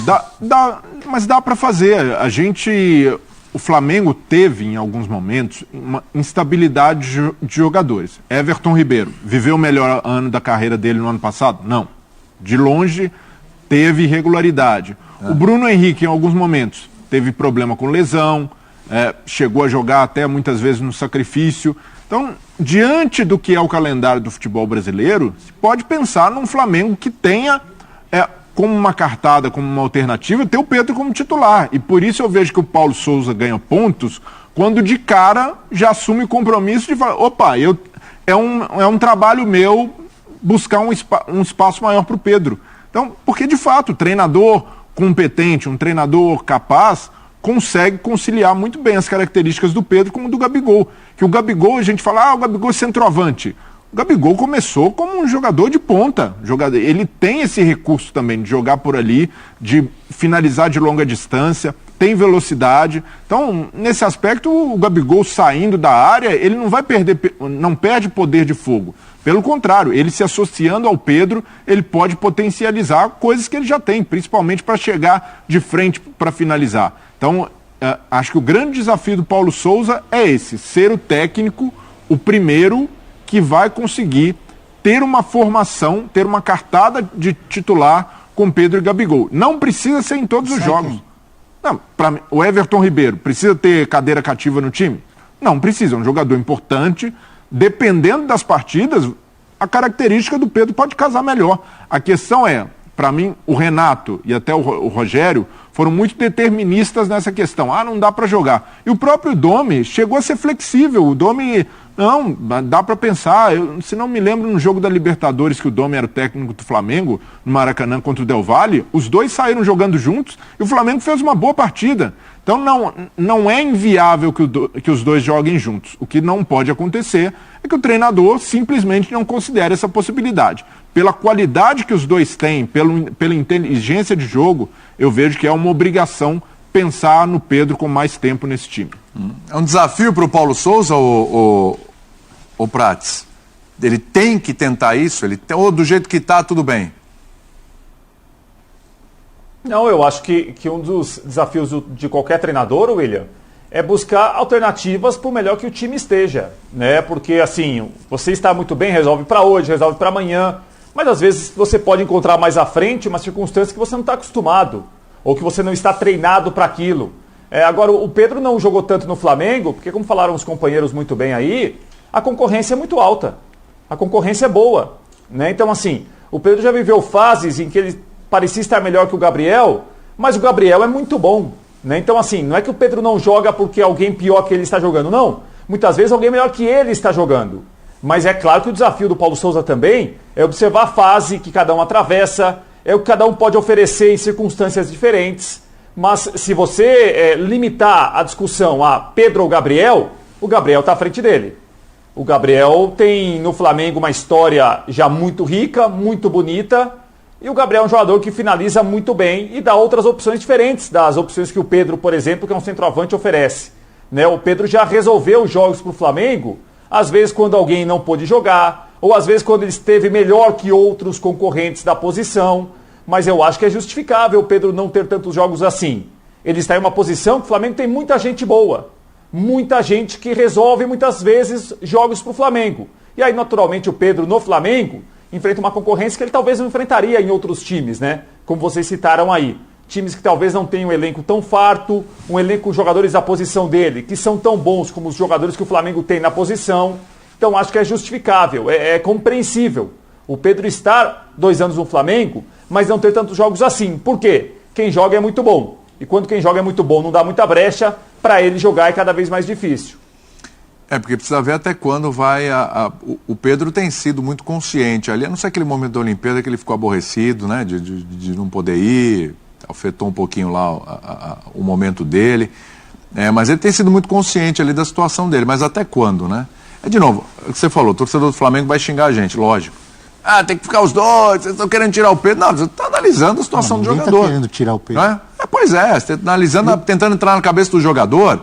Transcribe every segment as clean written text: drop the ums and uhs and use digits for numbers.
Então, mas dá para fazer. O Flamengo teve, em alguns momentos, uma instabilidade de jogadores. Everton Ribeiro viveu o melhor ano da carreira dele no ano passado? Não. De longe, teve irregularidade. O Bruno Henrique, em alguns momentos, teve problema com lesão, chegou a jogar até muitas vezes no sacrifício. Então, diante do que é o calendário do futebol brasileiro, se pode pensar num Flamengo que tenha, como uma cartada, como uma alternativa, ter o Pedro como titular. E por isso eu vejo que o Paulo Souza ganha pontos quando de cara já assume o compromisso de falar, opa, é um trabalho meu buscar um espaço maior para o Pedro. Então, porque de fato, o treinador competente, um treinador capaz, consegue conciliar muito bem as características do Pedro com o do Gabigol. Que o Gabigol, a gente fala, o Gabigol é centroavante. O Gabigol começou como um jogador de ponta. Ele tem esse recurso também de jogar por ali, de finalizar de longa distância, tem velocidade. Então, nesse aspecto, o Gabigol saindo da área, ele não perde poder de fogo. Pelo contrário, ele se associando ao Pedro, ele pode potencializar coisas que ele já tem, principalmente para chegar de frente para finalizar. Então, acho que o grande desafio do Paulo Souza é esse, ser o técnico, o primeiro que vai conseguir ter uma formação, ter uma cartada de titular com Pedro e Gabigol. Não precisa ser em todos os jogos. Não, o Everton Ribeiro precisa ter cadeira cativa no time? Não precisa, é um jogador importante. Dependendo das partidas, a característica do Pedro pode casar melhor. A questão é, para mim, o Renato e até o Rogério foram muito deterministas nessa questão. Não dá para jogar. E o próprio Domi chegou a ser flexível. O Domi, não, dá para pensar. Se não me lembro, no jogo da Libertadores, que o Domi era o técnico do Flamengo, no Maracanã contra o Del Valle, os dois saíram jogando juntos e o Flamengo fez uma boa partida. Então não é inviável que os dois joguem juntos. O que não pode acontecer é que o treinador simplesmente não considere essa possibilidade. Pela qualidade que os dois têm, pela inteligência de jogo, eu vejo que é uma obrigação pensar no Pedro com mais tempo nesse time. É um desafio para o Paulo Souza, o Prates? Ele tem que tentar isso? Ou do jeito que está, tudo bem? Não, eu acho que um dos desafios de qualquer treinador, William, é buscar alternativas para o melhor que o time esteja, né? Porque, assim, você está muito bem, resolve para hoje, resolve para amanhã, mas às vezes você pode encontrar mais à frente uma circunstância que você não está acostumado, ou que você não está treinado para aquilo. Agora, o Pedro não jogou tanto no Flamengo, porque, como falaram os companheiros muito bem aí, a concorrência é muito alta, a concorrência é boa, né? Então, assim, o Pedro já viveu fases em que ele parecia estar melhor que o Gabriel, mas o Gabriel é muito bom, né? Então, assim, não é que o Pedro não joga porque alguém pior que ele está jogando, não. Muitas vezes alguém melhor que ele está jogando. Mas é claro que o desafio do Paulo Souza também é observar a fase que cada um atravessa, é o que cada um pode oferecer em circunstâncias diferentes. Mas se você limitar a discussão a Pedro ou Gabriel, o Gabriel está à frente dele. O Gabriel tem no Flamengo uma história já muito rica, muito bonita, e o Gabriel é um jogador que finaliza muito bem e dá outras opções diferentes das opções que o Pedro, por exemplo, que é um centroavante, oferece. Né? O Pedro já resolveu os jogos para o Flamengo, às vezes quando alguém não pôde jogar, ou às vezes quando ele esteve melhor que outros concorrentes da posição. Mas eu acho que é justificável o Pedro não ter tantos jogos assim. Ele está em uma posição que o Flamengo tem muita gente boa. Muita gente que resolve muitas vezes jogos para o Flamengo. E aí, naturalmente, o Pedro no Flamengo enfrenta uma concorrência que ele talvez não enfrentaria em outros times, né? Como vocês citaram aí. Times que talvez não tenham um elenco tão farto, um elenco com jogadores da posição dele, que são tão bons como os jogadores que o Flamengo tem na posição. Então acho que é justificável, é compreensível. O Pedro estar 2 anos no Flamengo, mas não ter tantos jogos assim. Por quê? Quem joga é muito bom. E quando quem joga é muito bom, não dá muita brecha, para ele jogar é cada vez mais difícil. Porque precisa ver até quando vai... O Pedro tem sido muito consciente ali, a não ser aquele momento da Olimpíada que ele ficou aborrecido, né, de não poder ir, afetou um pouquinho lá o momento dele, mas ele tem sido muito consciente ali da situação dele, mas até quando, né? De novo, o que você falou, o torcedor do Flamengo vai xingar a gente, lógico. Tem que ficar os dois, vocês estão querendo tirar o Pedro. Não, você está analisando a situação do jogador. Está querendo tirar o Pedro. Pois é, você está analisando, tentando entrar na cabeça do jogador,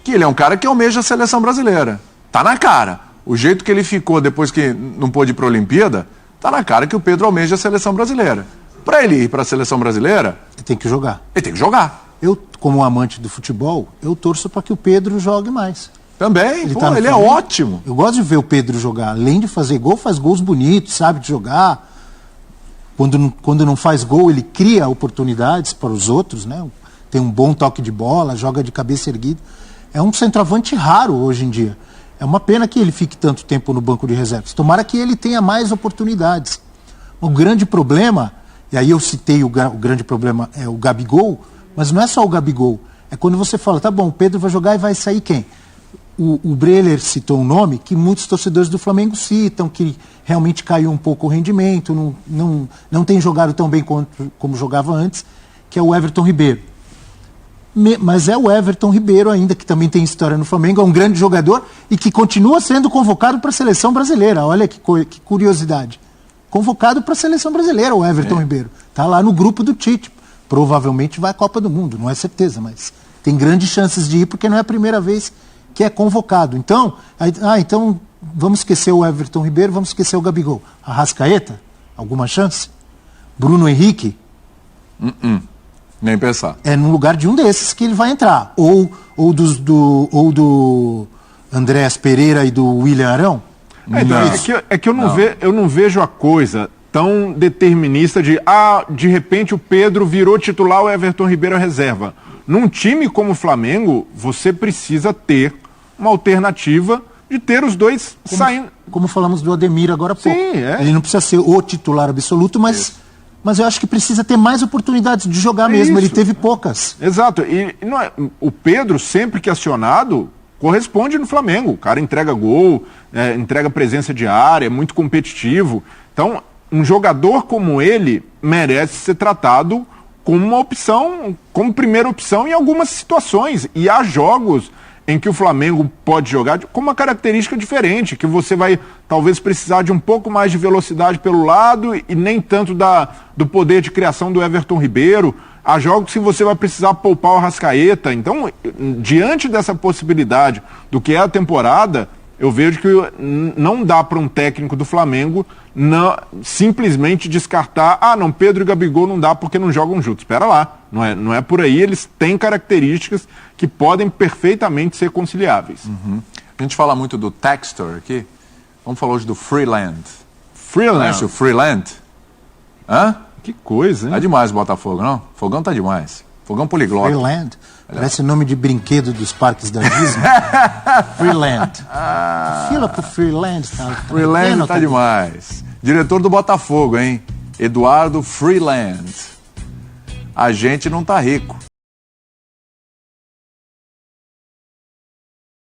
que ele é um cara que almeja a seleção brasileira. Tá na cara. O jeito que ele ficou depois que não pôde ir para a Olimpíada, tá na cara que o Pedro almeja a seleção brasileira. Para ele ir para a seleção brasileira, Ele tem que jogar. Ele tem que jogar. Eu, como amante do futebol, eu torço para que o Pedro jogue mais. Também, Ele, ele é ótimo. Eu gosto de ver o Pedro jogar. Além de fazer gol, faz gols bonitos, sabe de jogar. Quando não faz gol, ele cria oportunidades para os outros, né? Tem um bom toque de bola, joga de cabeça erguida. É um centroavante raro hoje em dia. É uma pena que ele fique tanto tempo no banco de reservas. Tomara que ele tenha mais oportunidades. O grande problema, e aí eu citei o grande problema, é o Gabigol, mas não é só o Gabigol. É quando você fala, tá bom, o Pedro vai jogar e vai sair quem? O Breler citou um nome que muitos torcedores do Flamengo citam, que realmente caiu um pouco o rendimento, não tem jogado tão bem como jogava antes, que é o Everton Ribeiro. Mas é o Everton Ribeiro ainda, que também tem história no Flamengo, é um grande jogador e que continua sendo convocado para a seleção brasileira. Olha que curiosidade. Convocado para a seleção brasileira, o Everton Ribeiro. Está lá no grupo do Tite. Provavelmente vai à Copa do Mundo, não é certeza, mas tem grandes chances de ir, porque não é a primeira vez que é convocado. Então, então vamos esquecer o Everton Ribeiro, vamos esquecer o Gabigol. Arrascaeta? Alguma chance? Bruno Henrique? Nem pensar. É no lugar de um desses que ele vai entrar. Ou do Andréas Pereira e do William Arão. É que eu não vejo a coisa tão determinista de repente o Pedro virou titular, o Everton Ribeiro é reserva. Num time como o Flamengo, você precisa ter uma alternativa de ter os dois saindo. Como falamos do Ademir agora há pouco. Sim, Ele não precisa ser o titular absoluto, mas eu acho que precisa ter mais oportunidades de jogar mesmo. Ele teve poucas. Exato. E o Pedro, sempre que acionado, corresponde no Flamengo. O cara entrega gol, entrega presença de área, é muito competitivo. Então, um jogador como ele merece ser tratado como uma opção, como primeira opção em algumas situações. E há jogos em que o Flamengo pode jogar com uma característica diferente, que você vai talvez precisar de um pouco mais de velocidade pelo lado e nem tanto do poder de criação do Everton Ribeiro. Há jogos que você vai precisar poupar o Arrascaeta. Então, diante dessa possibilidade do que é a temporada, eu vejo que não dá para um técnico do Flamengo simplesmente descartar, Pedro e Gabigol não dá porque não jogam juntos. Espera lá, não é por aí, eles têm características que podem perfeitamente ser conciliáveis. A gente fala muito do Textor aqui, vamos falar hoje do Freeland. Freeland? Conhece o Freeland? Hã? Que coisa, hein? Tá demais o Botafogo, não? Fogão tá demais. Fogão poliglota. Freeland. Parece o nome de brinquedo dos parques da Disney. Freeland. Fila pro Freeland. Freeland tá demais. Diretor do Botafogo, hein? Eduardo Freeland. A gente não tá rico.